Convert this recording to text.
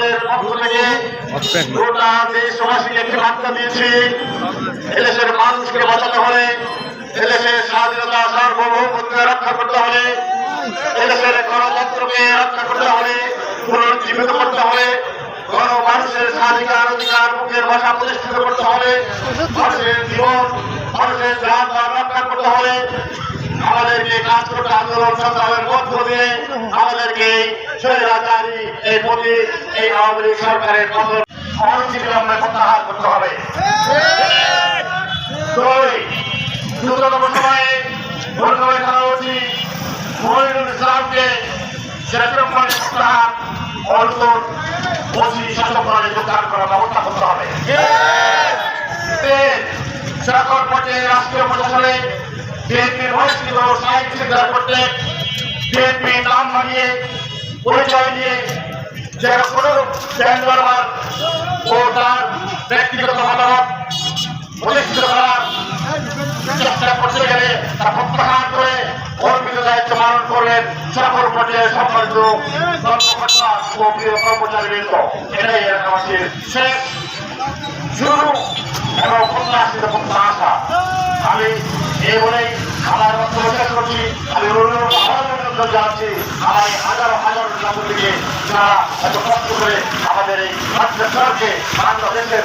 আমাদের পক্ষ থেকে গোটা দেশবাসীকে একটি বার্তা দিয়েছি। এদেশের মানুষকে বাঁচাতে হলে, এদেশের স্বাধীনতা সার্বভৌমত্বকে রক্ষা করতে হলে, এদেশের গণতন্ত্রকে রক্ষা করতে হলে, পুনরুজ্জীবিত করতে হলে, মানুষের স্বাধিকার অধিকার মুখের ভাষা প্রতিষ্ঠিত করতে হলে, মানুষের জীবন মানুষের জান রক্ষা করতে হলে আমাদেরকে কাজ করতে আন্দোলন সংগ্রামের মধ্য দিয়ে আমাদেরকে স্বৈরাচারী এই মোদী এই আওয়ামী লীগ সরকারের পতন অনতিবিলম্বে প্রত্যাহার করতে হবে। দ্রুততম সময়ে ধন্যবাদ জানানো উচিত মহিনুল ইসলামকে সেপ্টেম্বরে প্রত্যাহার অন্তর ওসি শাসক দলে যোগদান করার ব্যবস্থা করতে হবে। সকল পর্যায়ে রাষ্ট্রীয় প্রশাসনে বিএনপির বহিষ্কৃত সাহিত্য স্বীকার করতে বিএনপি নাম বানিয়ে পরিচয় নিয়ে যারা কোনো ব্যাংকার ও তার ব্যক্তিগত মতামত প্রতিষ্ঠিত করার চেষ্টা করতে গেলে তা প্রত্যাহার করে অর্পিত দায়িত্ব পালন করবেন সকল পর্যায়ে সম্মানিত কর্মকর্তা ও প্রিয় কর্মচারীবৃন্দ। এটাই এলাকাবাসীর শেষ শুরু এবং প্রত্যাশিত প্রত্যাশা। আমি এই বলেই আমার বক্তব্য শেষ করছি। আমি অনুরোধ জানাচ্ছি আমার হাজারো হাজার নাগরিককে যারা এত কষ্ট করে আমাদের এই রাজ্য সরকারকে বাংলাদেশের